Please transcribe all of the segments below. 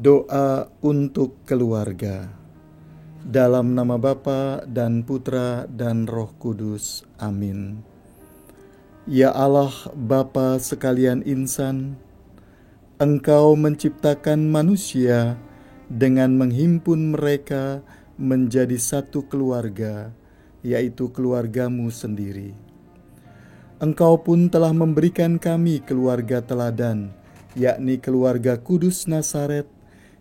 Doa untuk keluarga. Dalam nama Bapa dan Putra dan Roh Kudus. Amin. Ya Allah, Bapa sekalian insan, Engkau menciptakan manusia dengan menghimpun mereka menjadi satu keluarga, yaitu keluargamu sendiri. Engkau pun telah memberikan kami keluarga teladan, yakni keluarga Kudus Nazaret,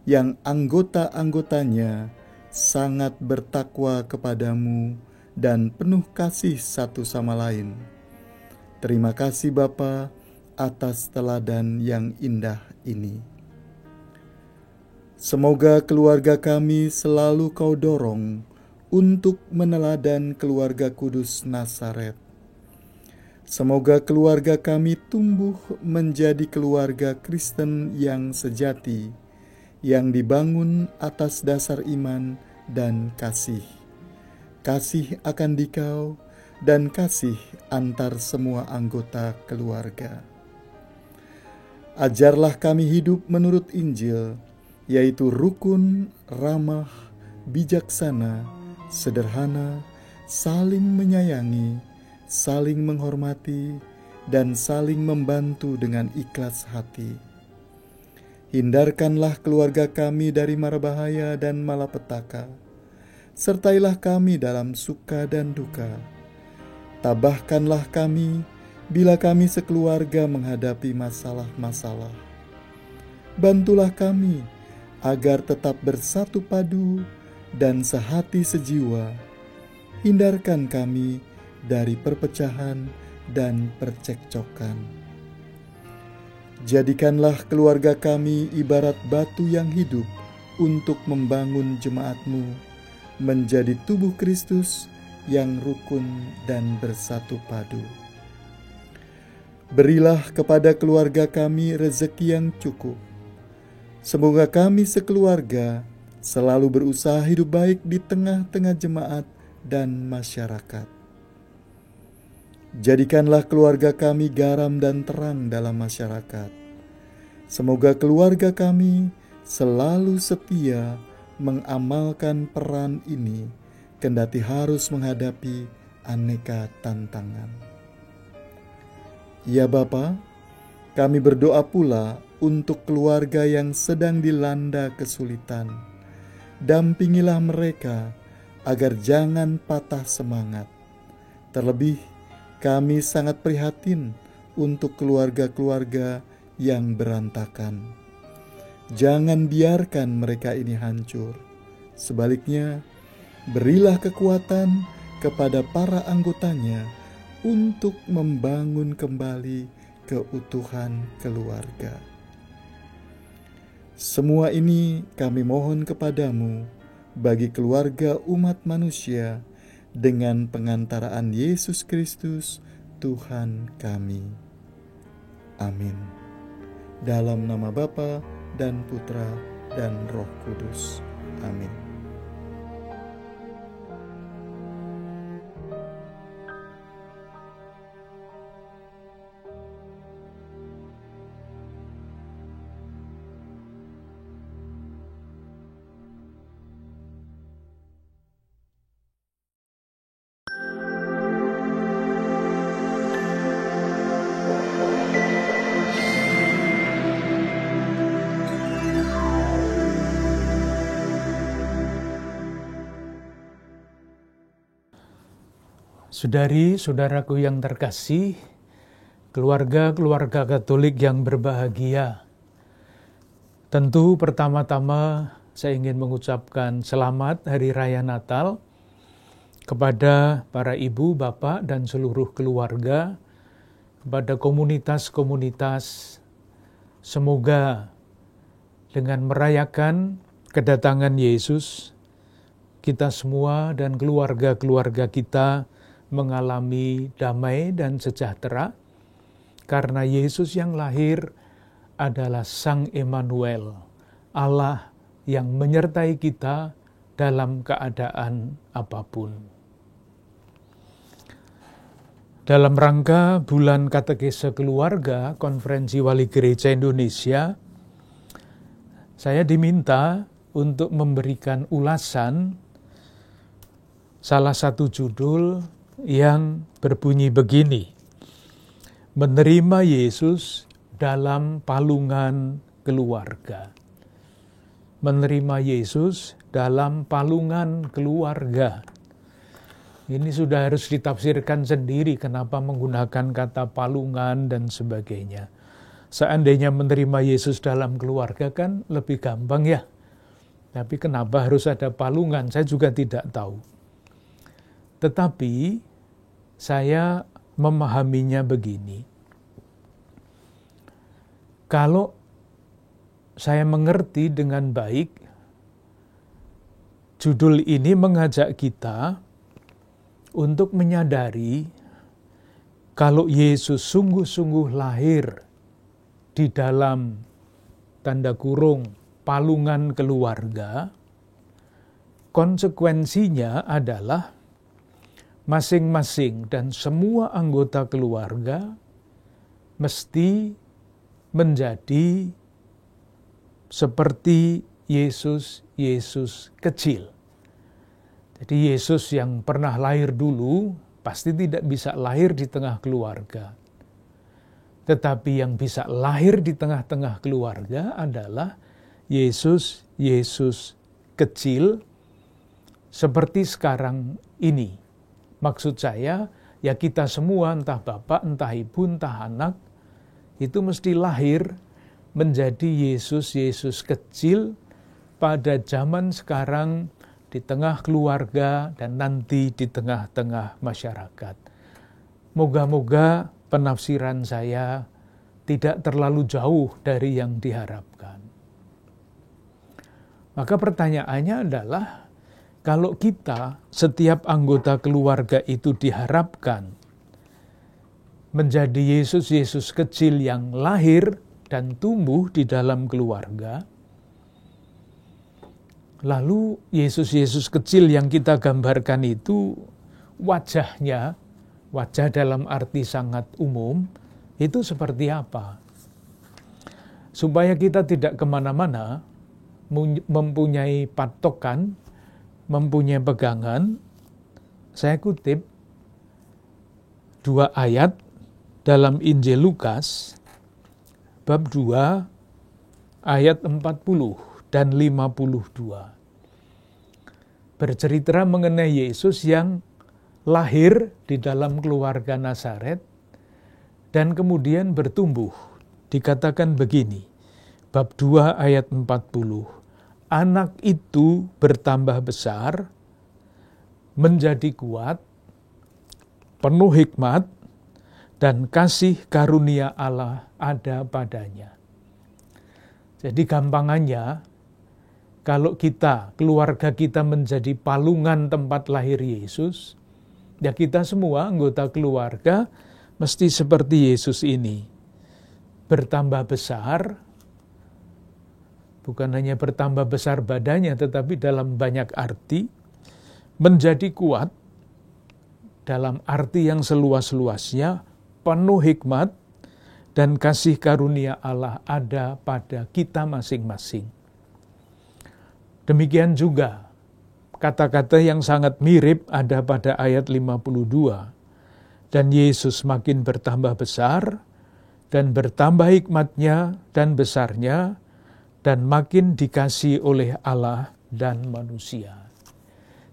yang anggota-anggotanya sangat bertakwa kepadamu dan penuh kasih satu sama lain. Terima kasih Bapa atas teladan yang indah ini. Semoga keluarga kami selalu Kau dorong untuk meneladan keluarga Kudus Nazaret. Semoga keluarga kami tumbuh menjadi keluarga Kristen yang sejati, yang dibangun atas dasar iman dan kasih. Kasih akan Dikau dan kasih antar semua anggota keluarga. Ajarlah kami hidup menurut Injil, yaitu rukun, ramah, bijaksana, sederhana, saling menyayangi, saling menghormati, dan saling membantu dengan ikhlas hati. Hindarkanlah keluarga kami dari mara bahaya dan malapetaka. Sertailah kami dalam suka dan duka. Tabahkanlah kami bila kami sekeluarga menghadapi masalah-masalah. Bantulah kami agar tetap bersatu padu dan sehati sejiwa. Hindarkan kami dari perpecahan dan percekcokan. Jadikanlah keluarga kami ibarat batu yang hidup untuk membangun jemaat-Mu menjadi tubuh Kristus yang rukun dan bersatu padu. Berilah kepada keluarga kami rezeki yang cukup. Semoga kami sekeluarga selalu berusaha hidup baik di tengah-tengah jemaat dan masyarakat. Jadikanlah keluarga kami garam dan terang dalam masyarakat. Semoga keluarga kami selalu setia mengamalkan peran ini, kendati harus menghadapi aneka tantangan. Ya Bapa, kami berdoa pula untuk keluarga yang sedang dilanda kesulitan. Dampingilah mereka agar jangan patah semangat. Terlebih, kami sangat prihatin untuk keluarga-keluarga yang berantakan. Jangan biarkan mereka ini hancur. Sebaliknya, berilah kekuatan kepada para anggotanya untuk membangun kembali keutuhan keluarga. Semua ini kami mohon kepadamu bagi keluarga umat manusia, dengan pengantaraan Yesus Kristus, Tuhan kami. Amin. Dalam nama Bapa dan Putra dan Roh Kudus. Amin. Saudari-saudaraku yang terkasih, keluarga-keluarga Katolik yang berbahagia, tentu pertama-tama saya ingin mengucapkan selamat Hari Raya Natal kepada para ibu, bapak, dan seluruh keluarga, kepada komunitas-komunitas. Semoga dengan merayakan kedatangan Yesus, kita semua dan keluarga-keluarga kita mengalami damai dan sejahtera, karena Yesus yang lahir adalah Sang Immanuel, Allah yang menyertai kita dalam keadaan apapun. Dalam rangka bulan katekese keluarga Konferensi Wali Gereja Indonesia, saya diminta untuk memberikan ulasan salah satu judul yang berbunyi begini: Menerima Yesus dalam palungan keluarga. Menerima Yesus dalam palungan keluarga. Ini sudah harus ditafsirkan sendiri kenapa menggunakan kata palungan dan sebagainya. Seandainya menerima Yesus dalam keluarga kan lebih gampang ya. Tapi kenapa harus ada palungan? Saya juga tidak tahu. Tetapi saya memahaminya begini. Kalau saya mengerti dengan baik, judul ini mengajak kita untuk menyadari kalau Yesus sungguh-sungguh lahir di dalam tanda kurung palungan keluarga, konsekuensinya adalah masing-masing dan semua anggota keluarga mesti menjadi seperti Yesus kecil. Jadi Yesus yang pernah lahir dulu pasti tidak bisa lahir di tengah keluarga. Tetapi yang bisa lahir di tengah-tengah keluarga adalah Yesus kecil seperti sekarang ini. Maksud saya, ya kita semua entah bapak, entah ibu, entah anak, itu mesti lahir menjadi Yesus kecil pada zaman sekarang di tengah keluarga dan nanti di tengah-tengah masyarakat. Moga-moga penafsiran saya tidak terlalu jauh dari yang diharapkan. Maka pertanyaannya adalah, kalau kita, setiap anggota keluarga itu diharapkan menjadi Yesus kecil yang lahir dan tumbuh di dalam keluarga, lalu Yesus kecil yang kita gambarkan itu wajahnya, wajah dalam arti sangat umum, itu seperti apa? Supaya kita tidak kemana-mana, mempunyai patokan, mempunyai pegangan, saya kutip 2 ayat dalam Injil Lukas, bab 2, ayat 40 dan 52. Bercerita mengenai Yesus yang lahir di dalam keluarga Nazaret dan kemudian bertumbuh. Dikatakan begini, bab 2 ayat 40. Anak itu bertambah besar, menjadi kuat, penuh hikmat, dan kasih karunia Allah ada padanya. Jadi gampangannya, kalau kita, keluarga kita menjadi palungan tempat lahir Yesus, ya kita semua anggota keluarga mesti seperti Yesus ini. Bertambah besar, bukan hanya bertambah besar badannya, tetapi dalam banyak arti, menjadi kuat, dalam arti yang seluas-luasnya, penuh hikmat, dan kasih karunia Allah ada pada kita masing-masing. Demikian juga, kata-kata yang sangat mirip ada pada ayat 52. Dan Yesus makin bertambah besar, dan bertambah hikmatnya dan besarnya, dan makin dikasihi oleh Allah dan manusia.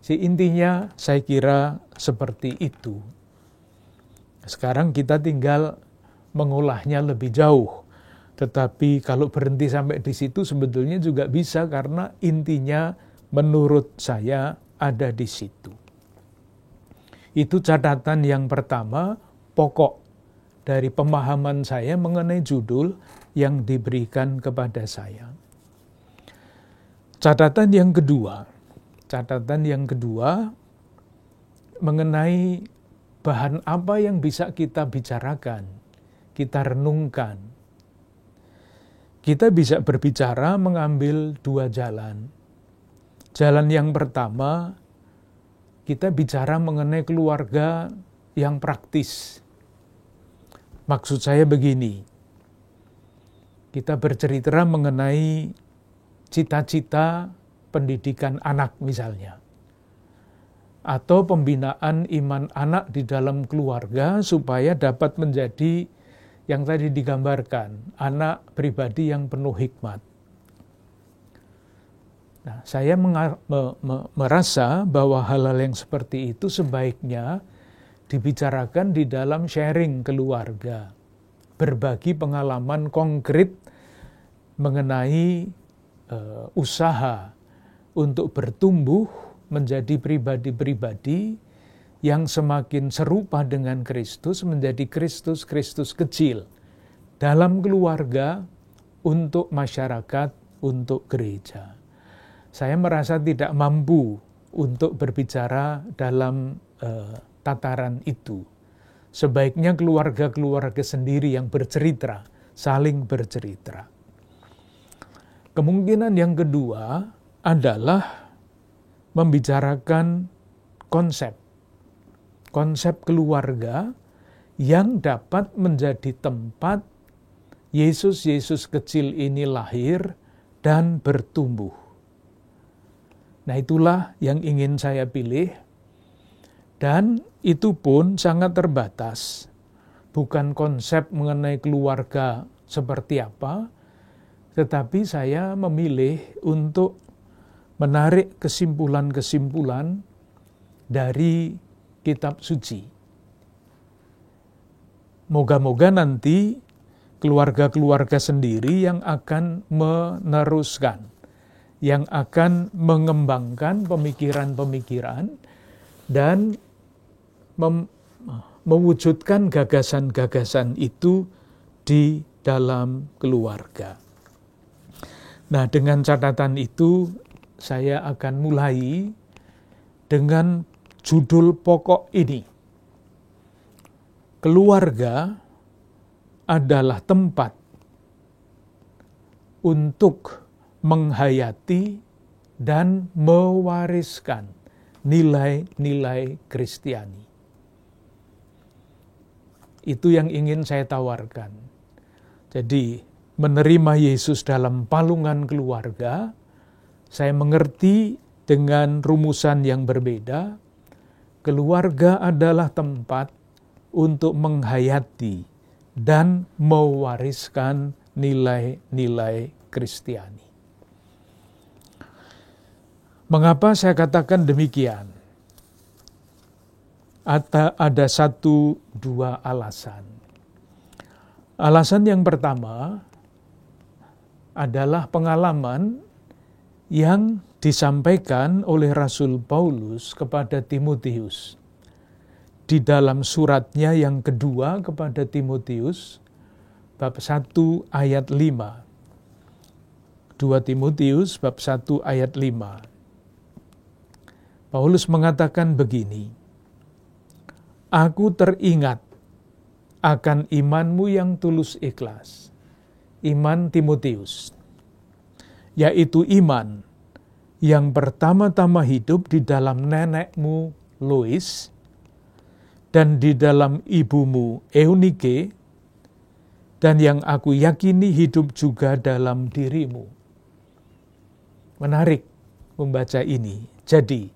Intinya saya kira seperti itu. Sekarang kita tinggal mengolahnya lebih jauh. Tetapi kalau berhenti sampai di situ sebetulnya juga bisa, karena intinya menurut saya ada di situ. Itu catatan yang pertama, pokok dari pemahaman saya mengenai judul yang diberikan kepada saya. Catatan yang kedua mengenai bahan apa yang bisa kita bicarakan, kita renungkan. Kita bisa berbicara mengambil 2 jalan. Jalan yang pertama, kita bicara mengenai keluarga yang praktis. Maksud saya begini, kita bercerita mengenai cita-cita pendidikan anak misalnya, atau pembinaan iman anak di dalam keluarga supaya dapat menjadi yang tadi digambarkan, anak pribadi yang penuh hikmat. Nah, saya merasa bahwa hal-hal yang seperti itu sebaiknya dibicarakan di dalam sharing keluarga, berbagi pengalaman konkret mengenai usaha untuk bertumbuh menjadi pribadi-pribadi yang semakin serupa dengan Kristus, menjadi Kristus kecil dalam keluarga, untuk masyarakat, untuk gereja. Saya merasa tidak mampu untuk berbicara dalam tataran itu. Sebaiknya keluarga-keluarga sendiri yang bercerita, saling bercerita. Kemungkinan yang kedua adalah membicarakan konsep keluarga yang dapat menjadi tempat Yesus kecil ini lahir dan bertumbuh. Nah, itulah yang ingin saya pilih, dan itu pun sangat terbatas. Bukan konsep mengenai keluarga seperti apa, tetapi saya memilih untuk menarik kesimpulan-kesimpulan dari kitab suci. Moga-moga nanti keluarga-keluarga sendiri yang akan meneruskan, yang akan mengembangkan pemikiran-pemikiran dan mewujudkan gagasan-gagasan itu di dalam keluarga. Nah, dengan catatan itu saya akan mulai dengan judul pokok ini. Keluarga adalah tempat untuk menghayati dan mewariskan nilai-nilai Kristiani. Itu yang ingin saya tawarkan. Jadi, menerima Yesus dalam palungan keluarga, saya mengerti dengan rumusan yang berbeda. Keluarga adalah tempat untuk menghayati dan mewariskan nilai-nilai Kristiani. Mengapa saya katakan demikian? Ada 1-2 alasan. Alasan yang pertama adalah pengalaman yang disampaikan oleh Rasul Paulus kepada Timotius. Di dalam suratnya yang kedua kepada Timotius, bab 1 ayat 5. 2 Timotius bab 1 ayat 5. Paulus mengatakan begini, "Aku teringat akan imanmu yang tulus ikhlas." Iman Timotius, yaitu iman yang pertama-tama hidup di dalam nenekmu Lois dan di dalam ibumu Eunike, dan yang aku yakini hidup juga dalam dirimu. Menarik membaca ini. Jadi,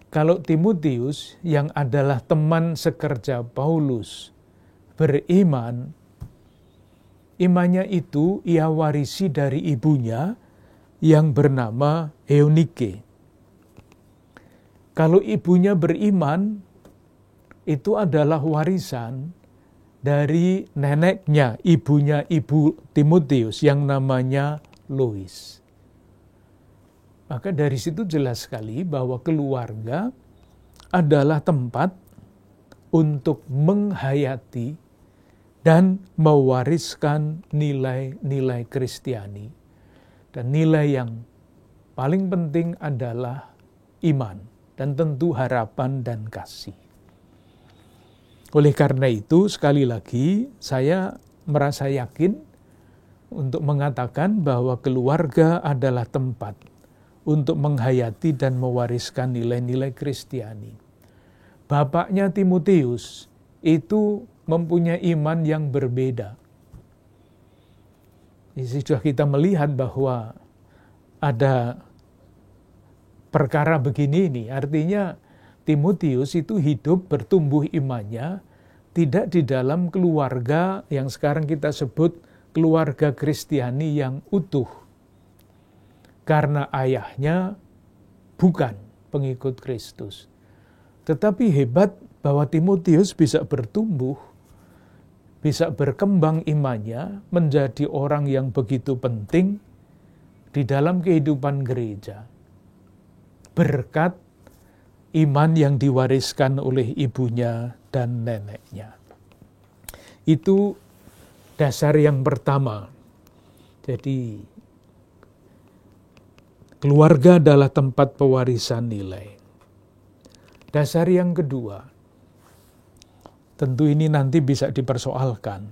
kalau Timotius yang adalah teman sekerja Paulus beriman, imannya itu ia warisi dari ibunya yang bernama Eunike. Kalau ibunya beriman, itu adalah warisan dari neneknya, ibunya ibu Timotius yang namanya Lois. Maka dari situ jelas sekali bahwa keluarga adalah tempat untuk menghayati dan mewariskan nilai-nilai Kristiani. Dan nilai yang paling penting adalah iman dan tentu harapan dan kasih. Oleh karena itu, sekali lagi saya merasa yakin untuk mengatakan bahwa keluarga adalah tempat untuk menghayati dan mewariskan nilai-nilai Kristiani. Bapaknya Timotius itu mempunyai iman yang berbeda. Sudah kita melihat bahwa ada perkara begini ini, artinya Timotius itu hidup bertumbuh imannya tidak di dalam keluarga yang sekarang kita sebut keluarga Kristiani yang utuh. karena ayahnya bukan pengikut Kristus. Tetapi hebat bahwa Timotius bisa bertumbuh, bisa berkembang imannya menjadi orang yang begitu penting di dalam kehidupan gereja. Berkat iman yang diwariskan oleh ibunya dan neneknya. Itu dasar yang pertama. Jadi, keluarga adalah tempat pewarisan nilai. Dasar yang kedua, tentu ini nanti bisa dipersoalkan.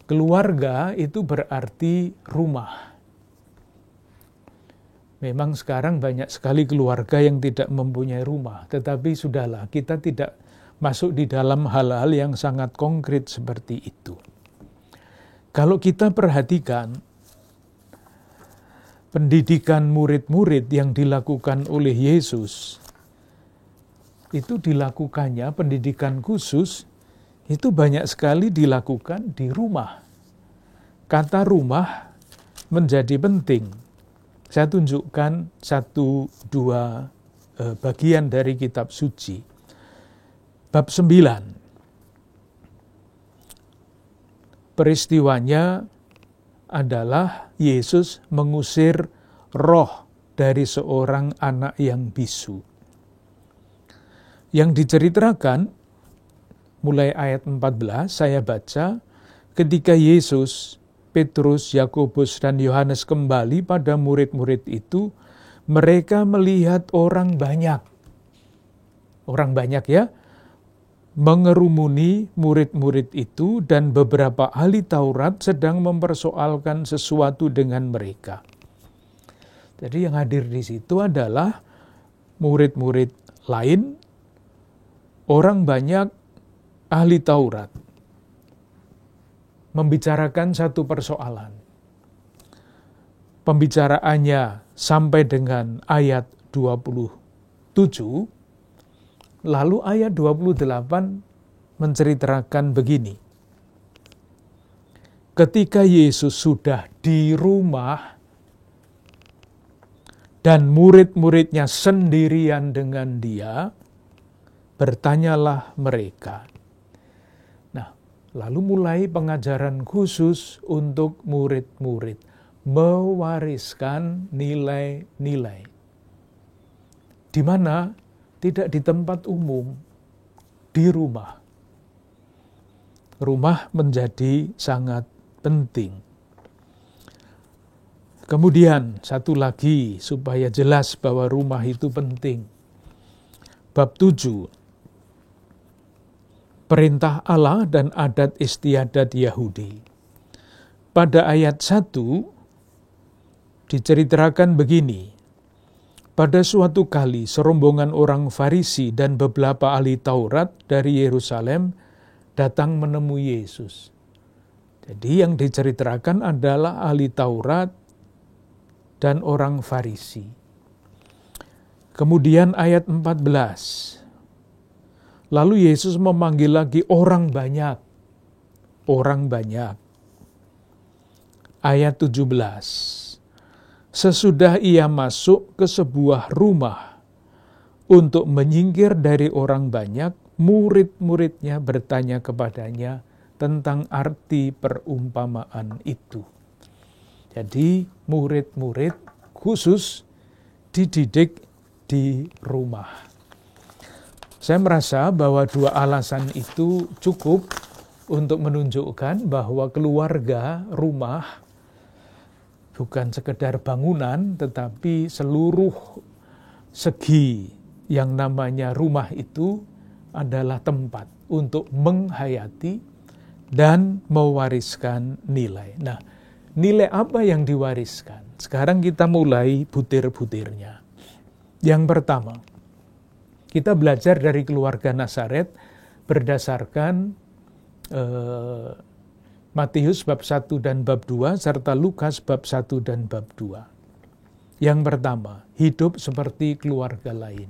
Keluarga itu berarti rumah. Memang sekarang banyak sekali keluarga yang tidak mempunyai rumah, tetapi sudahlah, kita tidak masuk di dalam hal-hal yang sangat konkret seperti itu. Kalau kita perhatikan pendidikan murid-murid yang dilakukan oleh Yesus, itu dilakukannya pendidikan khusus, itu banyak sekali dilakukan di rumah. Kata rumah menjadi penting. Saya tunjukkan 1-2 bagian dari kitab suci. Bab 9. Peristiwanya adalah Yesus mengusir roh dari seorang anak yang bisu. Yang diceritakan mulai ayat 14 saya baca, ketika Yesus, Petrus, Yakobus, dan Yohanes kembali pada murid-murid itu, mereka melihat orang banyak ya, mengerumuni murid-murid itu, dan beberapa ahli Taurat sedang mempersoalkan sesuatu dengan mereka. Jadi yang hadir di situ adalah murid-murid lain, orang banyak, ahli Taurat, membicarakan satu persoalan. Pembicaraannya sampai dengan ayat 27, lalu ayat 28 menceritakan begini. Ketika Yesus sudah di rumah dan murid-muridnya sendirian dengan dia, bertanyalah mereka. Lalu mulai pengajaran khusus untuk murid-murid, mewariskan nilai-nilai. Di mana? Tidak di tempat umum, di rumah. Rumah menjadi sangat penting. Kemudian satu lagi supaya jelas bahwa rumah itu penting. Bab 7. Perintah Allah dan adat istiadat Yahudi. Pada ayat 1 diceritakan begini. Pada suatu kali serombongan orang Farisi dan beberapa ahli Taurat dari Yerusalem datang menemui Yesus. Jadi yang diceritakan adalah ahli Taurat dan orang Farisi. Kemudian ayat 14. Lalu Yesus memanggil lagi orang banyak. Orang banyak. Ayat 17. Sesudah ia masuk ke sebuah rumah untuk menyingkir dari orang banyak, murid-muridnya bertanya kepadanya tentang arti perumpamaan itu. Jadi murid-murid khusus dididik di rumah. Saya merasa bahwa dua alasan itu cukup untuk menunjukkan bahwa keluarga, rumah, bukan sekedar bangunan, tetapi seluruh segi yang namanya rumah itu adalah tempat untuk menghayati dan mewariskan nilai. Nah, nilai apa yang diwariskan? Sekarang kita mulai butir-butirnya. Yang pertama, kita belajar dari keluarga Nazaret berdasarkan Matius bab 1 dan bab 2 serta Lukas bab 1 dan bab 2. Yang pertama, hidup seperti keluarga lain.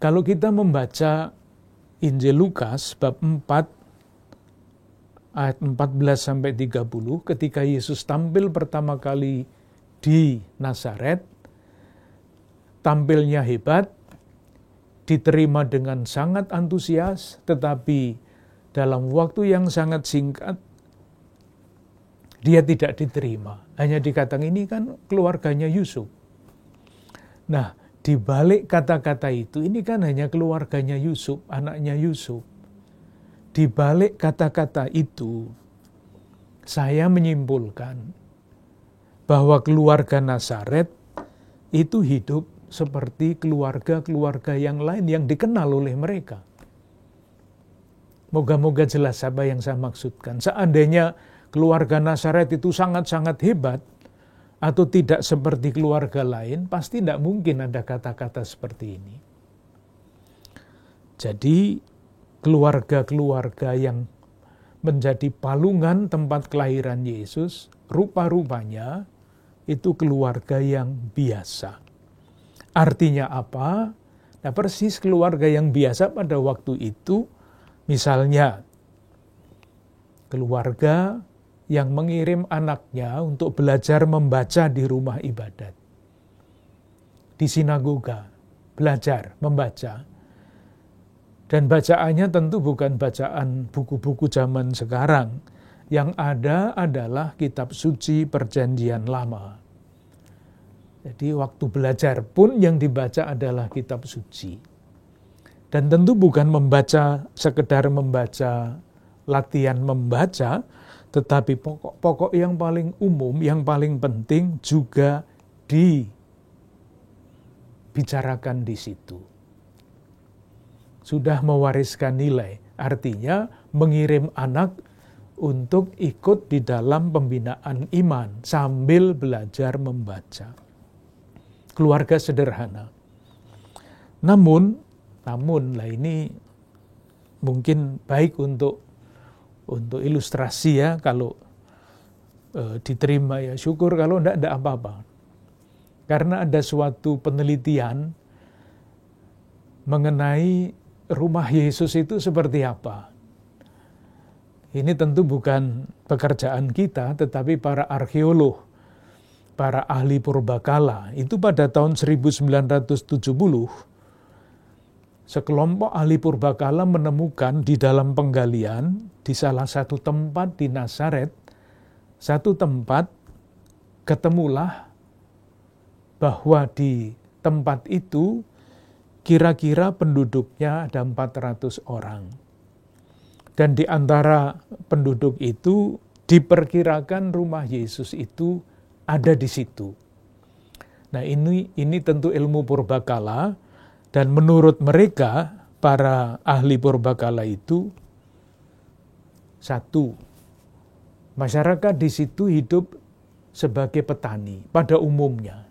Kalau kita membaca Injil Lukas bab 4 ayat 14-30, ketika Yesus tampil pertama kali di Nazaret, tampilnya hebat, diterima dengan sangat antusias, tetapi dalam waktu yang sangat singkat, dia tidak diterima. Hanya dikatakan ini kan keluarganya Yusuf. Nah, di balik kata-kata itu, ini kan hanya keluarganya Yusuf, anaknya Yusuf. Di balik kata-kata itu, saya menyimpulkan bahwa keluarga Nazaret itu hidup seperti keluarga-keluarga yang lain yang dikenal oleh mereka. Moga-moga jelas apa yang saya maksudkan. Seandainya keluarga Nazaret itu sangat-sangat hebat, atau tidak seperti keluarga lain, pasti tidak mungkin ada kata-kata seperti ini. Jadi, keluarga-keluarga yang menjadi palungan tempat kelahiran Yesus, rupa-rupanya itu keluarga yang biasa. Artinya apa? Nah, persis keluarga yang biasa pada waktu itu, misalnya keluarga yang mengirim anaknya untuk belajar membaca di rumah ibadat, di sinagoga, belajar membaca. Dan bacaannya tentu bukan bacaan buku-buku zaman sekarang. Yang ada adalah kitab suci Perjanjian Lama. Jadi waktu belajar pun yang dibaca adalah kitab suci. Dan tentu bukan membaca, sekedar membaca, latihan membaca, tetapi pokok-pokok yang paling umum, yang paling penting juga dibicarakan di situ. Sudah mewariskan nilai, artinya mengirim anak untuk ikut di dalam pembinaan iman sambil belajar membaca. Keluarga sederhana. Namun lah ini mungkin baik untuk ilustrasi ya, kalau diterima ya syukur, kalau enggak apa-apa. Karena ada suatu penelitian mengenai rumah Yesus itu seperti apa. Ini tentu bukan pekerjaan kita, tetapi para arkeolog, para ahli purbakala, itu pada tahun 1970, sekelompok ahli purbakala menemukan di dalam penggalian di salah satu tempat di Nazaret, satu tempat ketemulah bahwa di tempat itu kira-kira penduduknya ada 400 orang. Dan di antara penduduk itu diperkirakan rumah Yesus itu ada di situ. Nah, ini tentu ilmu purbakala. Dan menurut mereka, para ahli purbakala itu, satu, masyarakat di situ hidup sebagai petani pada umumnya.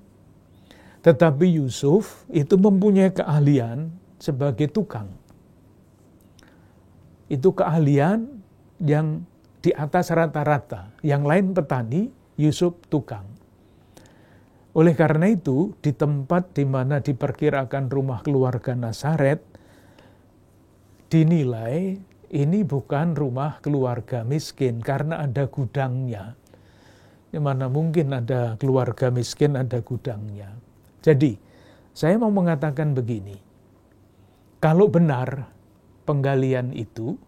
Tetapi Yusuf itu mempunyai keahlian sebagai tukang. Itu keahlian yang di atas rata-rata. Yang lain petani, Yusuf tukang. Oleh karena itu, di tempat di mana diperkirakan rumah keluarga Nazaret, dinilai ini bukan rumah keluarga miskin karena ada gudangnya. Di mana mungkin ada keluarga miskin, ada gudangnya. Jadi, saya mau mengatakan begini. Kalau benar penggalian itu,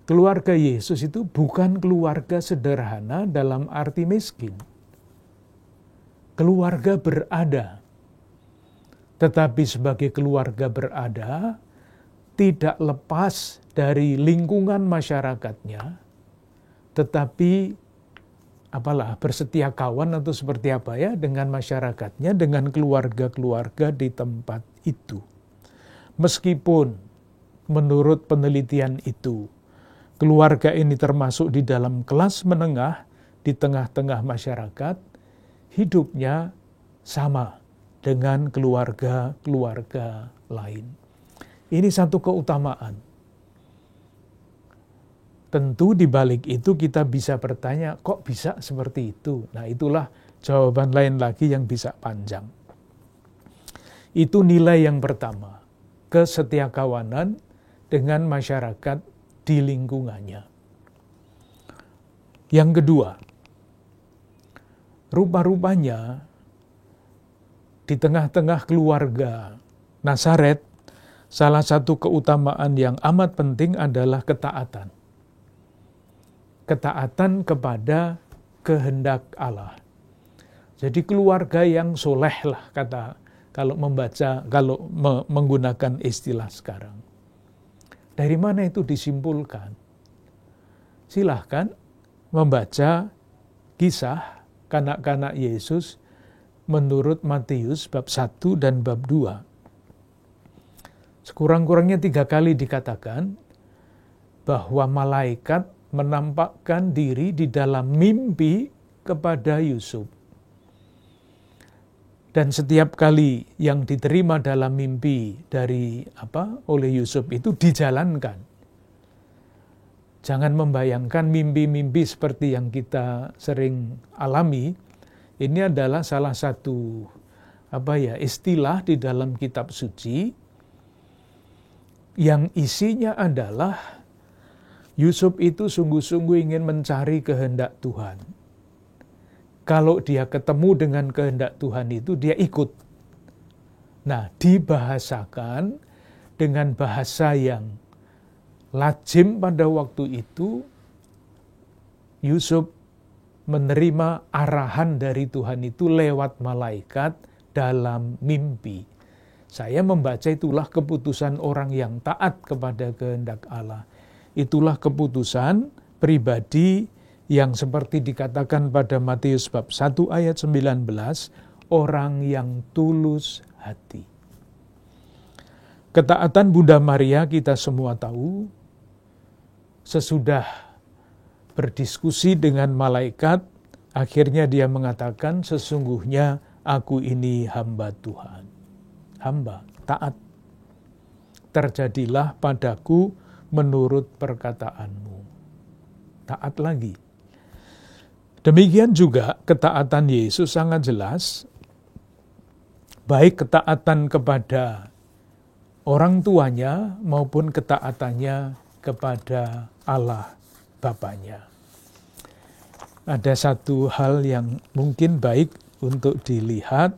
keluarga Yesus itu bukan keluarga sederhana dalam arti miskin. Keluarga berada, tetapi sebagai keluarga berada tidak lepas dari lingkungan masyarakatnya, tetapi bersetia kawan atau seperti apa ya dengan masyarakatnya, dengan keluarga-keluarga di tempat itu. Meskipun menurut penelitian itu, keluarga ini termasuk di dalam kelas menengah di tengah-tengah masyarakat, hidupnya sama dengan keluarga-keluarga lain. Ini satu keutamaan. Tentu di balik itu kita bisa bertanya, kok bisa seperti itu? Nah, itulah jawaban lain lagi yang bisa panjang. Itu nilai yang pertama, kesetiakawanan dengan masyarakat di lingkungannya. Yang kedua, rupa-rupanya di tengah-tengah keluarga Nazaret, salah satu keutamaan yang amat penting adalah ketaatan. Ketaatan kepada kehendak Allah. Jadi keluarga yang soleh lah kalau menggunakan istilah sekarang. Dari mana itu disimpulkan? Silahkan membaca kisah kanak-kanak Yesus menurut Matius bab 1 dan bab 2. Sekurang-kurangnya 3 kali dikatakan bahwa malaikat menampakkan diri di dalam mimpi kepada Yusuf. Dan setiap kali yang diterima dalam mimpi oleh Yusuf itu dijalankan. Jangan membayangkan mimpi-mimpi seperti yang kita sering alami. Ini adalah salah satu istilah di dalam kitab suci yang isinya adalah Yusuf itu sungguh-sungguh ingin mencari kehendak Tuhan. Kalau dia ketemu dengan kehendak Tuhan itu, dia ikut. Nah, dibahasakan dengan bahasa yang lazim pada waktu itu, Yusuf menerima arahan dari Tuhan itu lewat malaikat dalam mimpi. Saya membaca itulah keputusan orang yang taat kepada kehendak Allah. Itulah keputusan pribadi yang seperti dikatakan pada Matius bab 1 ayat 19, orang yang tulus hati. Ketaatan Bunda Maria kita semua tahu, sesudah berdiskusi dengan malaikat, akhirnya dia mengatakan, sesungguhnya aku ini hamba Tuhan. Hamba, taat. Terjadilah padaku menurut perkataanmu. Taat lagi. Demikian juga ketaatan Yesus sangat jelas, baik ketaatan kepada orang tuanya maupun ketaatannya kepada Allah Bapanya. Ada satu hal yang mungkin baik untuk dilihat,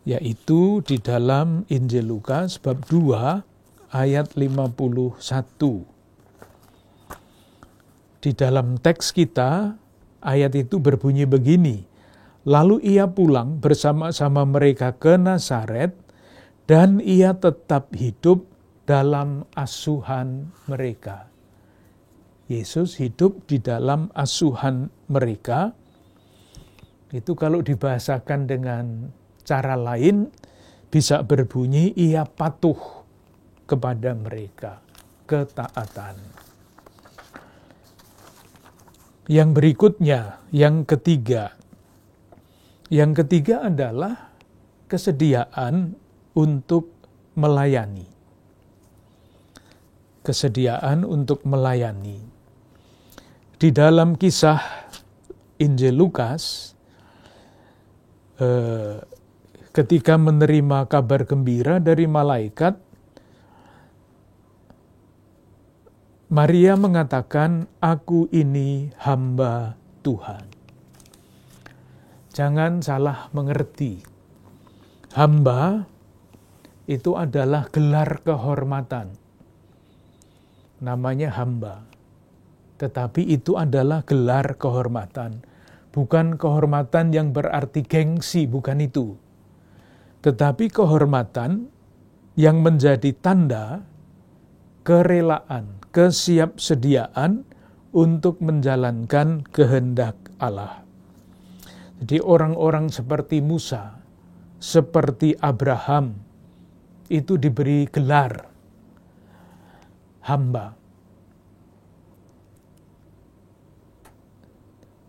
yaitu di dalam Injil Lukas bab 2 ayat 51. Di dalam teks kita, ayat itu berbunyi begini, lalu ia pulang bersama-sama mereka ke Nazaret, dan ia tetap hidup dalam asuhan mereka. Yesus hidup di dalam asuhan mereka. Itu kalau dibahasakan dengan cara lain, bisa berbunyi ia patuh kepada mereka, ketaatan. Yang berikutnya, yang ketiga. Yang ketiga adalah kesediaan untuk melayani. Kesediaan untuk melayani. Di dalam kisah Injil Lukas, ketika menerima kabar gembira dari malaikat, Maria mengatakan, aku ini hamba Tuhan. Jangan salah mengerti. Hamba itu adalah gelar kehormatan. Namanya hamba. Tetapi itu adalah gelar kehormatan. Bukan kehormatan yang berarti gengsi, bukan itu. Tetapi kehormatan yang menjadi tanda kerelaan, kesiapsediaan untuk menjalankan kehendak Allah. Jadi orang-orang seperti Musa, seperti Abraham, itu diberi gelar hamba.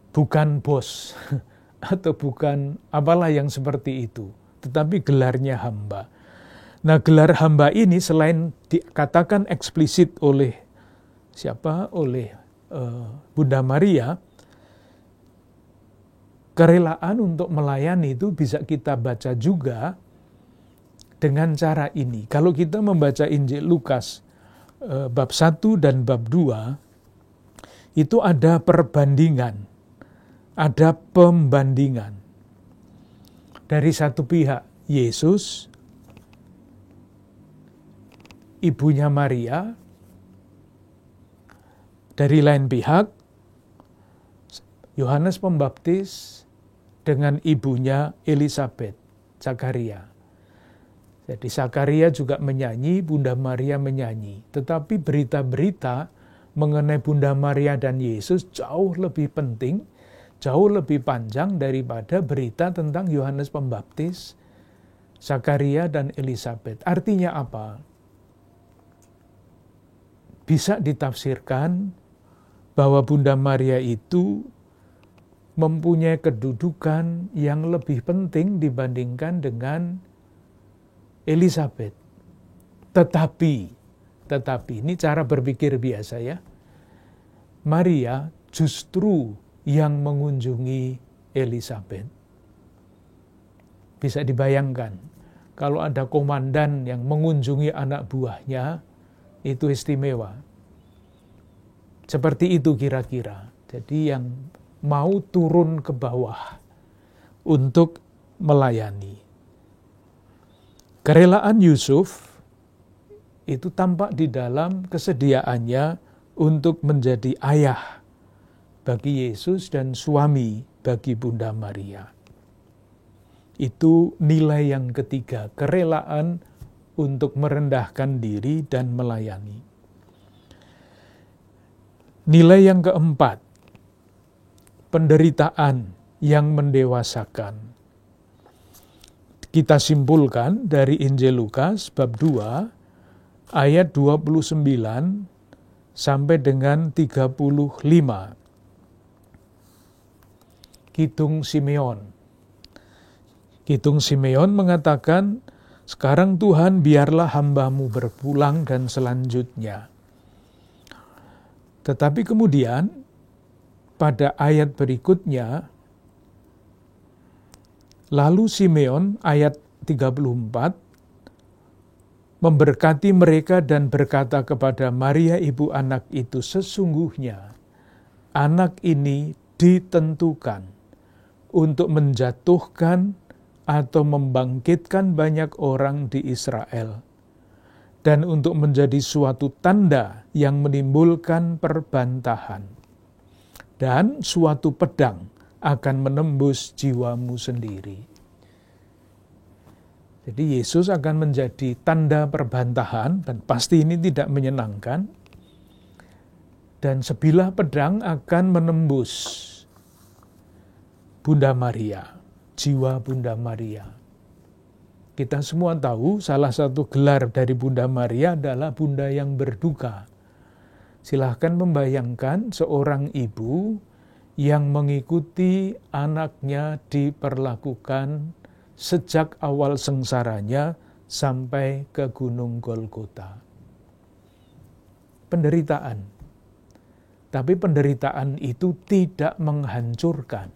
Bukan bos, atau bukan apalah yang seperti itu, tetapi gelarnya hamba. Nah, gelar hamba ini selain dikatakan eksplisit oleh siapa? Oleh Bunda Maria, kerelaan untuk melayani itu bisa kita baca juga dengan cara ini. Kalau kita membaca Injil Lukas bab 1 dan bab 2, itu ada perbandingan, ada pembandingan. Dari satu pihak Yesus, ibunya Maria, dari lain pihak Yohanes Pembaptis dengan ibunya Elisabet, Zakaria. Jadi Zakaria juga menyanyi, Bunda Maria menyanyi. Tetapi berita-berita mengenai Bunda Maria dan Yesus jauh lebih penting, jauh lebih panjang daripada berita tentang Yohanes Pembaptis, Zakaria dan Elisabet. Artinya apa? Bisa ditafsirkan bahwa Bunda Maria itu mempunyai kedudukan yang lebih penting dibandingkan dengan Elisabet. Tetapi ini cara berpikir biasa ya. Maria justru yang mengunjungi Elisabet. Bisa dibayangkan, kalau ada komandan yang mengunjungi anak buahnya, itu istimewa. Seperti itu kira-kira. Jadi yang mau turun ke bawah untuk melayani. Kerelaan Yusuf itu tampak di dalam kesediaannya untuk menjadi ayah bagi Yesus dan suami bagi Bunda Maria. Itu nilai yang ketiga, kerelaan untuk merendahkan diri dan melayani. Nilai yang keempat, penderitaan yang mendewasakan. Kita simpulkan dari Injil Lukas bab 2 ayat 29 sampai dengan 35. Kidung Simeon. Kidung Simeon mengatakan, sekarang Tuhan biarlah hamba-Mu berpulang dan selanjutnya. Tetapi kemudian pada ayat berikutnya, lalu Simeon ayat 34 memberkati mereka dan berkata kepada Maria ibu anak itu, sesungguhnya anak ini ditentukan untuk menjatuhkan atau membangkitkan banyak orang di Israel, dan untuk menjadi suatu tanda yang menimbulkan perbantahan, dan suatu pedang akan menembus jiwamu sendiri. Jadi Yesus akan menjadi tanda perbantahan, dan pasti ini tidak menyenangkan. Dan sebilah pedang akan menembus Bunda Maria, jiwa Bunda Maria. Kita semua tahu salah satu gelar dari Bunda Maria adalah Bunda yang berduka. Silahkan membayangkan seorang ibu yang mengikuti anaknya diperlakukan sejak awal sengsaranya sampai ke Gunung Golgota. Penderitaan. Tapi penderitaan itu tidak menghancurkan.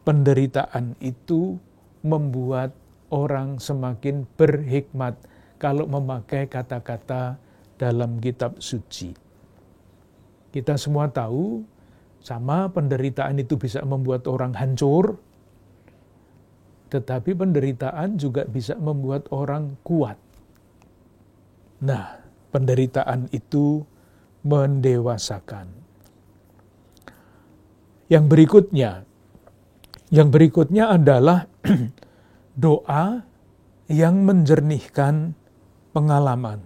Penderitaan itu membuat orang semakin berhikmat kalau memakai kata-kata dalam kitab suci. Kita semua tahu, sama penderitaan itu bisa membuat orang hancur, tetapi penderitaan juga bisa membuat orang kuat. Nah, penderitaan itu mendewasakan. Yang berikutnya adalah doa yang menjernihkan pengalaman.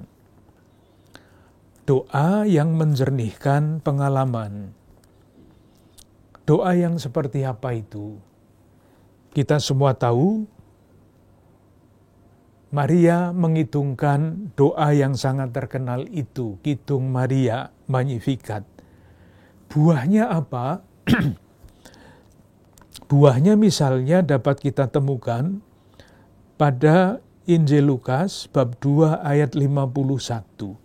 Doa yang menjernihkan pengalaman. Doa yang seperti apa itu? Kita semua tahu, Maria mengidungkan doa yang sangat terkenal itu, Kidung Maria Magnificat. Buahnya apa? Buahnya misalnya dapat kita temukan pada Injil Lukas bab 2 ayat 51.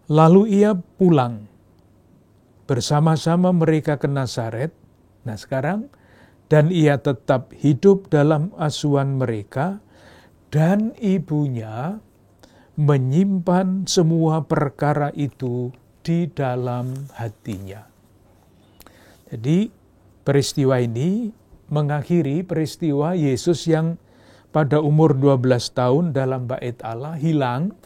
Lalu ia pulang bersama-sama mereka ke Nazaret. Nah sekarang, dan ia tetap hidup dalam asuhan mereka, dan ibunya menyimpan semua perkara itu di dalam hatinya. Jadi peristiwa ini mengakhiri peristiwa Yesus yang pada umur 12 tahun dalam bait Allah hilang.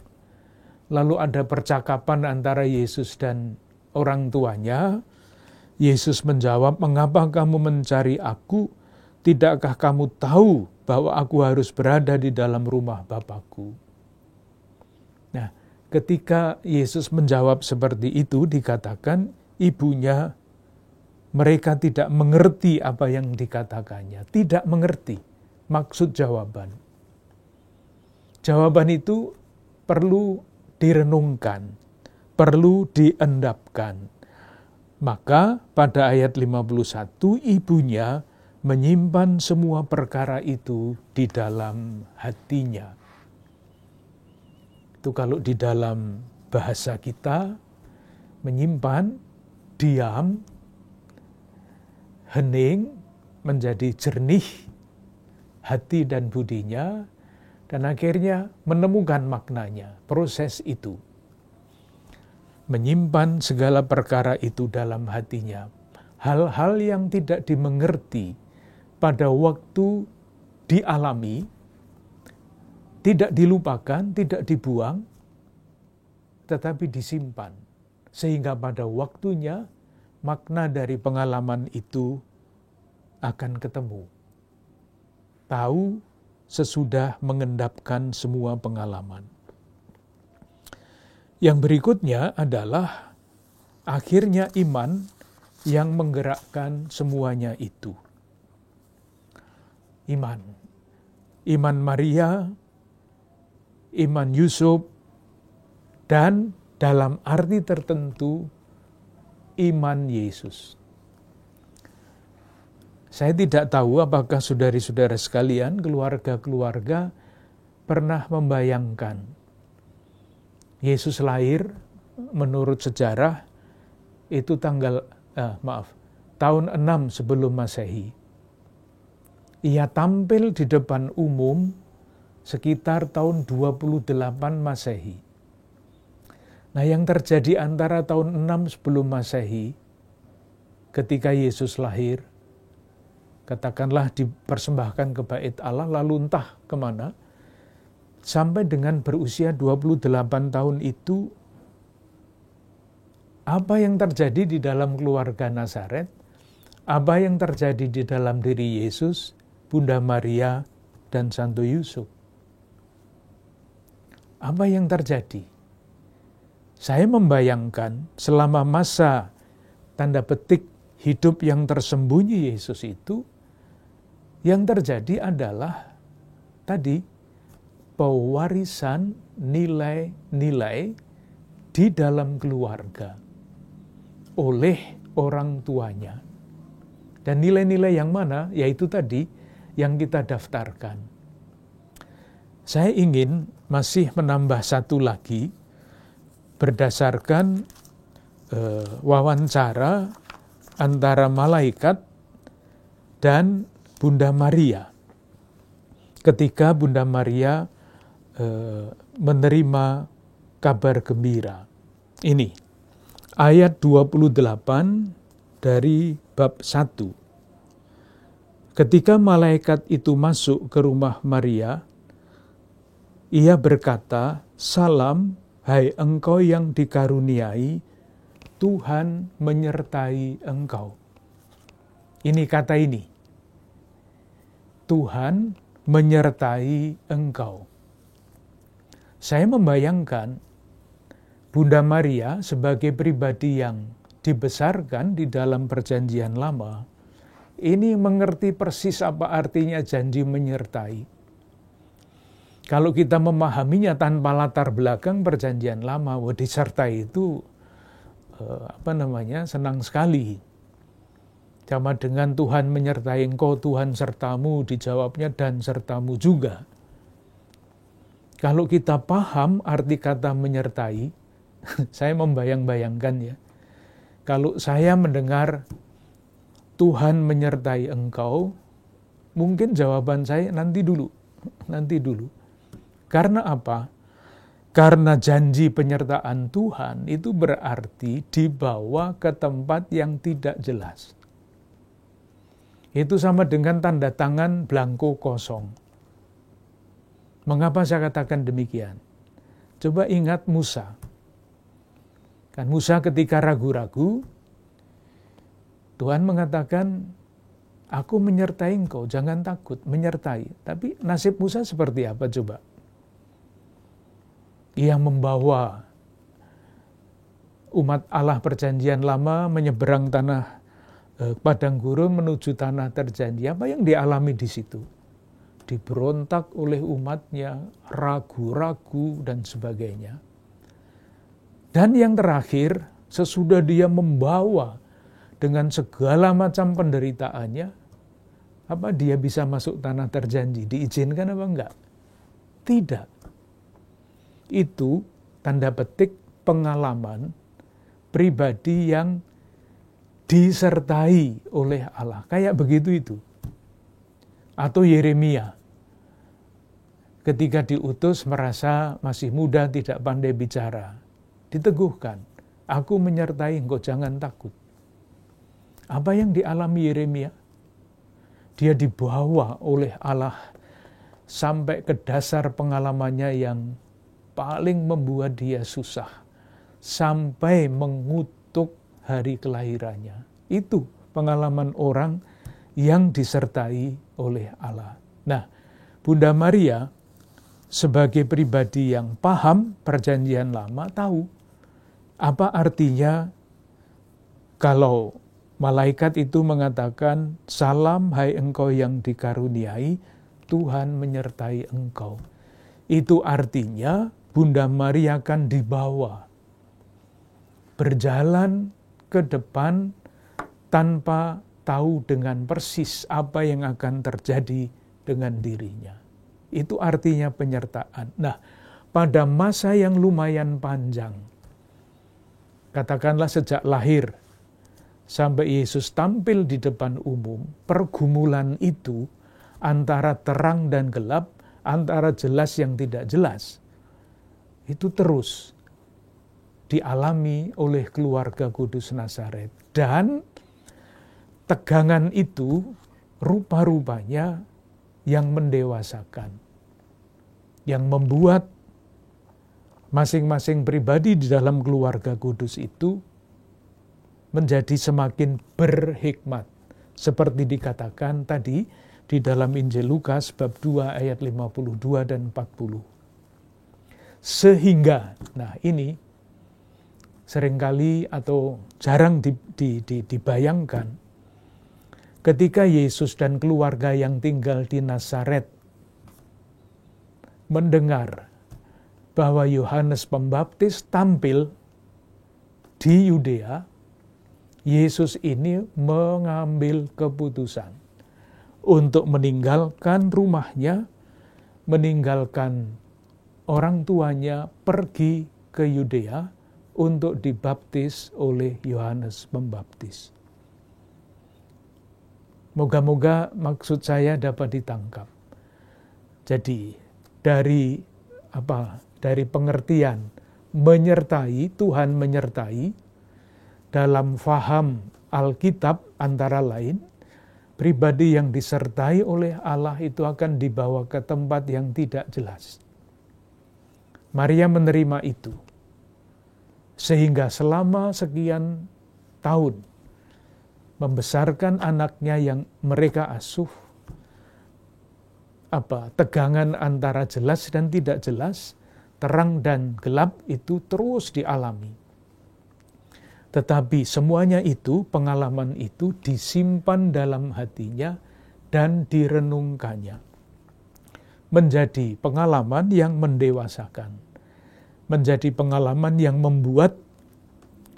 Lalu ada percakapan antara Yesus dan orang tuanya. Yesus menjawab, "Mengapa kamu mencari aku? Tidakkah kamu tahu bahwa aku harus berada di dalam rumah Bapakku?" Nah, ketika Yesus menjawab seperti itu, dikatakan ibunya, mereka tidak mengerti apa yang dikatakannya. Tidak mengerti maksud jawaban. Jawaban itu perlu direnungkan, perlu diendapkan. Maka pada ayat 51, ibunya menyimpan semua perkara itu di dalam hatinya. Itu kalau di dalam bahasa kita, menyimpan, diam, hening, menjadi jernih hati dan budinya, dan akhirnya menemukan maknanya, proses itu. Menyimpan segala perkara itu dalam hatinya. Hal-hal yang tidak dimengerti pada waktu dialami, tidak dilupakan, tidak dibuang, tetapi disimpan. Sehingga pada waktunya, makna dari pengalaman itu akan ketemu. Tahu sesudah mengendapkan semua pengalaman. Yang berikutnya adalah akhirnya iman yang menggerakkan semuanya itu. Iman. Iman Maria, iman Yusuf, dan dalam arti tertentu iman Yesus. Saya tidak tahu apakah saudari-saudara sekalian, keluarga-keluarga pernah membayangkan Yesus lahir menurut sejarah itu tahun 6 sebelum Masehi. Ia tampil di depan umum sekitar tahun 28 Masehi. Nah, yang terjadi antara tahun 6 sebelum Masehi ketika Yesus lahir, katakanlah dipersembahkan ke bait Allah, lalu entah kemana, sampai dengan berusia 28 tahun itu, apa yang terjadi di dalam keluarga Nazaret, apa yang terjadi di dalam diri Yesus, Bunda Maria, dan Santo Yusuf. Apa yang terjadi? Saya membayangkan selama masa tanda petik hidup yang tersembunyi Yesus itu, yang terjadi adalah tadi, pewarisan nilai-nilai di dalam keluarga oleh orang tuanya. Dan nilai-nilai yang mana? Yaitu tadi yang kita daftarkan. Saya ingin masih menambah satu lagi berdasarkan wawancara antara malaikat dan Bunda Maria. Ketika Bunda Maria menerima kabar gembira. Ini ayat 28 dari bab 1. Ketika malaikat itu masuk ke rumah Maria, ia berkata, "Salam, hai engkau yang dikaruniai, Tuhan menyertai engkau." Ini kata ini. Tuhan menyertai engkau. Saya membayangkan Bunda Maria sebagai pribadi yang dibesarkan di dalam perjanjian lama, ini mengerti persis apa artinya janji menyertai. Kalau kita memahaminya tanpa latar belakang perjanjian lama, disertai itu senang sekali. Sama dengan Tuhan menyertai engkau, Tuhan sertamu, dijawabnya dan sertamu juga. Kalau kita paham arti kata menyertai, saya membayang-bayangkan ya. Kalau saya mendengar Tuhan menyertai engkau, mungkin jawaban saya nanti dulu. Karena apa? Karena janji penyertaan Tuhan itu berarti dibawa ke tempat yang tidak jelas. Itu sama dengan tanda tangan belangko kosong. Mengapa saya katakan demikian? Coba ingat Musa. Kan Musa ketika ragu-ragu, Tuhan mengatakan, aku menyertai engkau, jangan takut, menyertai. Tapi nasib Musa seperti apa coba? Ia membawa umat Allah perjanjian lama menyeberang tanah padang gurun menuju tanah terjanji. Apa yang dialami di situ? Diberontak oleh umatnya, ragu-ragu dan sebagainya. Dan yang terakhir, sesudah dia membawa dengan segala macam penderitaannya, apa dia bisa masuk tanah terjanji? Diizinkan apa enggak? Tidak. Itu tanda petik pengalaman pribadi yang disertai oleh Allah. Kayak begitu itu. Atau Yeremia. Ketika diutus merasa masih muda, tidak pandai bicara. Diteguhkan. Aku menyertai engkau, jangan takut. Apa yang dialami Yeremia? Dia dibawa oleh Allah sampai ke dasar pengalamannya yang paling membuat dia susah. Sampai mengutuk hari kelahirannya. Itu pengalaman orang yang disertai oleh Allah. Nah, Bunda Maria sebagai pribadi yang paham perjanjian lama tahu apa artinya kalau malaikat itu mengatakan, salam hai engkau yang dikaruniai, Tuhan menyertai engkau. Itu artinya Bunda Maria akan dibawa berjalan ke depan tanpa tahu dengan persis apa yang akan terjadi dengan dirinya. Itu artinya penyertaan. Nah, pada masa yang lumayan panjang, katakanlah sejak lahir sampai Yesus tampil di depan umum, pergumulan itu antara terang dan gelap, antara jelas yang tidak jelas, itu terus dialami oleh keluarga Kudus Nazaret. Dan tegangan itu rupa-rupanya yang mendewasakan, yang membuat masing-masing pribadi di dalam keluarga kudus itu menjadi semakin berhikmat. Seperti dikatakan tadi di dalam Injil Lukas bab 2 ayat 52 dan 40. Sehingga, nah ini seringkali atau jarang dibayangkan, ketika Yesus dan keluarga yang tinggal di Nazaret mendengar bahwa Yohanes Pembaptis tampil di Yudea, Yesus ini mengambil keputusan untuk meninggalkan rumahnya, meninggalkan orang tuanya, pergi ke Yudea untuk dibaptis oleh Yohanes Pembaptis. Moga-moga maksud saya dapat ditangkap. Jadi dari pengertian menyertai, Tuhan menyertai dalam faham Alkitab antara lain, pribadi yang disertai oleh Allah itu akan dibawa ke tempat yang tidak jelas. Maria menerima itu. Sehingga selama sekian tahun membesarkan anaknya yang mereka asuh, tegangan antara jelas dan tidak jelas, terang dan gelap itu terus dialami. Tetapi semuanya itu, pengalaman itu disimpan dalam hatinya dan direnungkannya. Menjadi pengalaman yang mendewasakan. Menjadi pengalaman yang membuat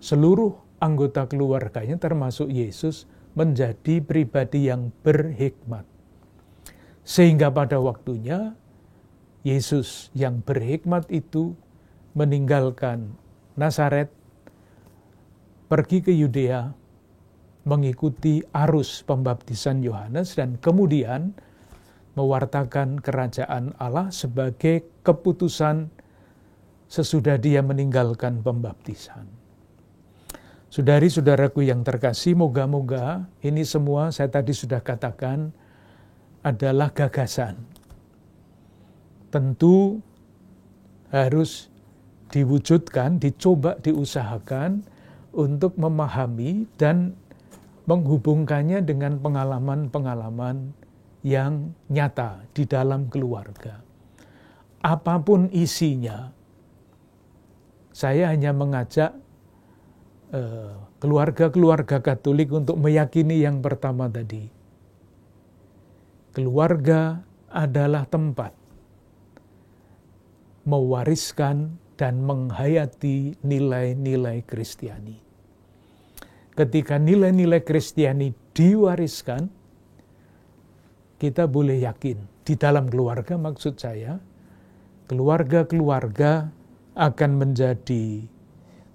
seluruh anggota keluarganya termasuk Yesus menjadi pribadi yang berhikmat. Sehingga pada waktunya Yesus yang berhikmat itu meninggalkan Nazaret, pergi ke Yudea, mengikuti arus pembaptisan Yohanes dan kemudian mewartakan kerajaan Allah sebagai keputusan sesudah dia meninggalkan pembaptisan. Saudari-saudaraku yang terkasih, moga-moga ini semua saya tadi sudah katakan adalah gagasan. Tentu harus diwujudkan, dicoba, diusahakan untuk memahami dan menghubungkannya dengan pengalaman-pengalaman yang nyata di dalam keluarga. Apapun isinya, saya hanya mengajak keluarga-keluarga Katolik untuk meyakini yang pertama tadi. Keluarga adalah tempat mewariskan dan menghayati nilai-nilai Kristiani. Ketika nilai-nilai Kristiani diwariskan, kita boleh yakin, di dalam keluarga maksud saya, keluarga-keluarga akan menjadi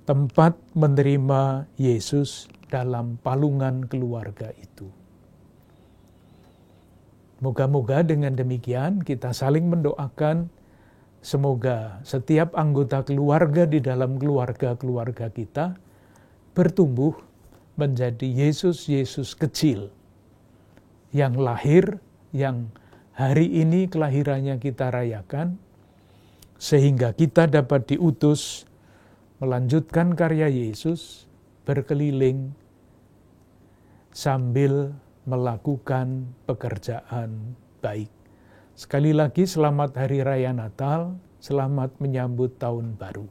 tempat menerima Yesus dalam palungan keluarga itu. Moga-moga dengan demikian kita saling mendoakan, semoga setiap anggota keluarga di dalam keluarga-keluarga kita bertumbuh menjadi Yesus-Yesus kecil yang lahir, yang hari ini kelahirannya kita rayakan, sehingga kita dapat diutus melanjutkan karya Yesus berkeliling sambil melakukan pekerjaan baik. Sekali lagi selamat Hari Raya Natal, selamat menyambut Tahun Baru.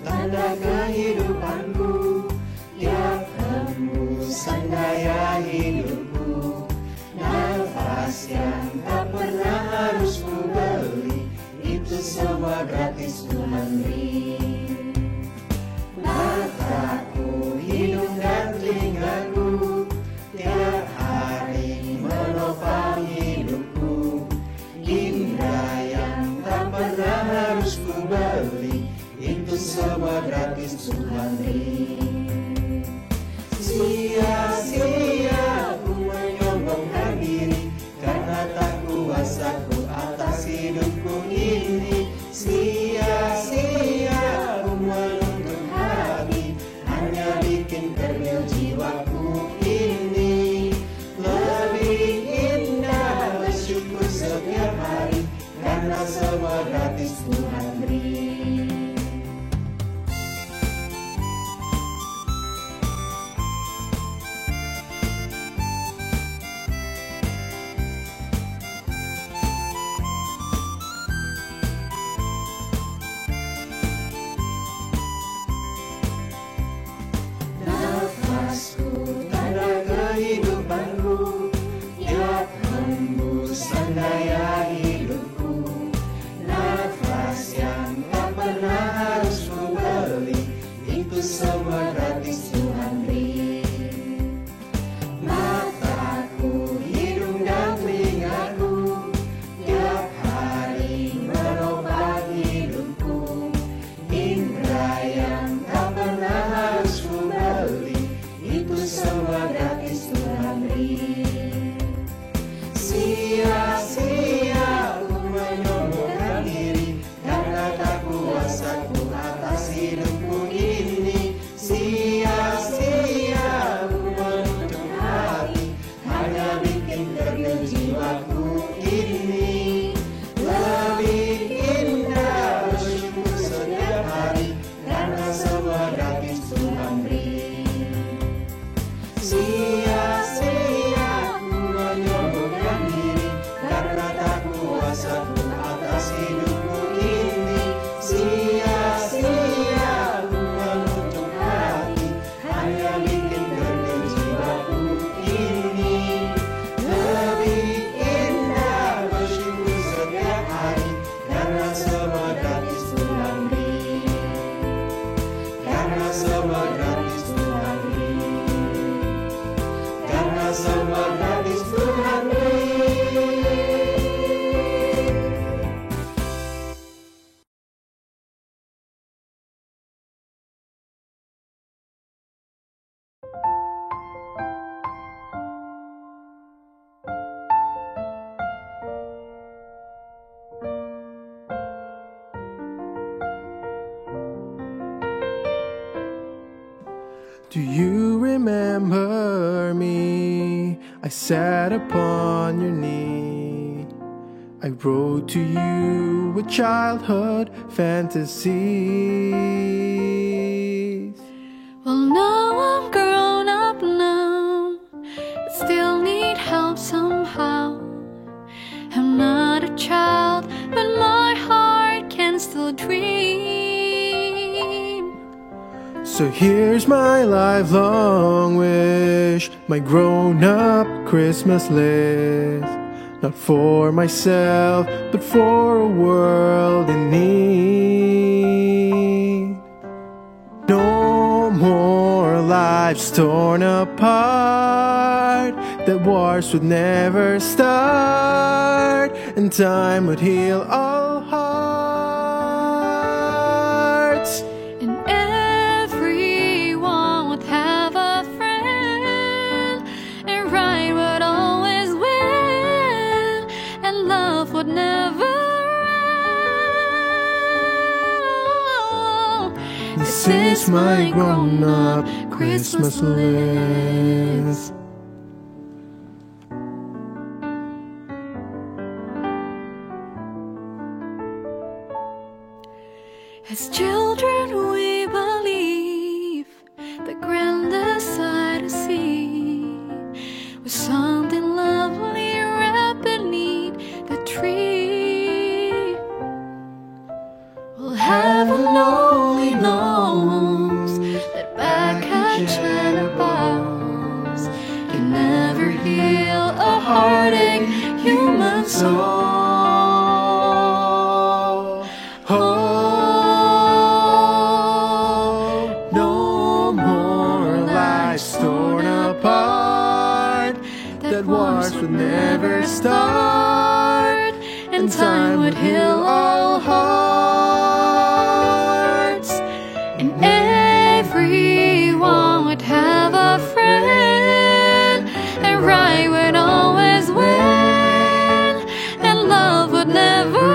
Tanda kehidupanku, tiap hembusan daya hidupku, nafas yang tak pernah harus ku beli, itu semua gratis Tuhan beri. Mataku, hidung dan telingaku, tiap hari menopang hidupku, indera yang tak pernah harus ku beli, itu semua gratis Tuhan beri. Sia-sia ku menyombongkan diri, karena tak kuasa ku atas hidupku ini. Sia-sia ku menuntut hati, hanya bikin kerdil jiwaku ini. Lebih indah bersyukur setiap hari, karena semua gratis Tuhan beri. Daya hidupku, nafas yang semua gratis Tuhan beri. Karena semua gratis Tuhan beri. Do you remember me? I sat upon your knee. I wrote to you with childhood fantasies. Well, now I'm grown up now, but still need help somehow. I'm not a child, but my heart can still dream. So here's my lifelong wish, my grown-up Christmas list. Not for myself, but for a world in need. No more lives torn apart, that wars would never start, and time would heal all hearts. And everyone would have a friend, and right would always win, and love would never end. This is my grown-up Christmas list. As children we believe the grandest sight to see was something lovely wrapped beneath the tree. Well, heaven only knows that back at Chatterbox can never heal a heartache human soul. Wars would never start, and time would heal all hearts, and everyone would have a friend, and right would always win, and love would never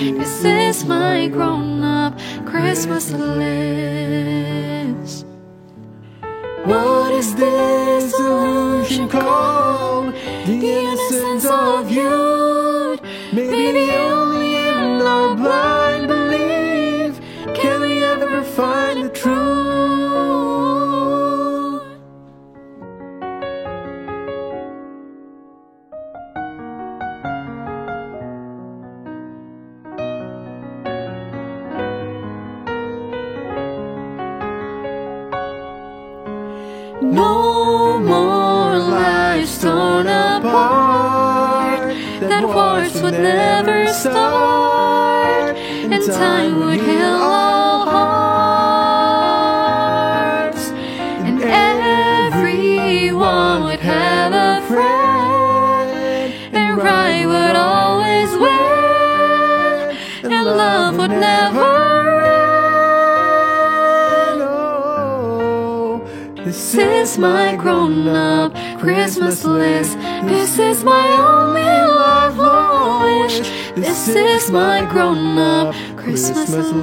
end. This is my grown-up Christmas list. What is this illusion called? The innocence of youth. Maybe only in our blind belief can we ever find the truth. No more lives torn apart, that wars would never start, and time would heal all hearts, and everyone would have a friend, and right would always win, and love would never. This is my grown-up Christmas list. This is my only lifelong wish. This is my grown-up Christmas list.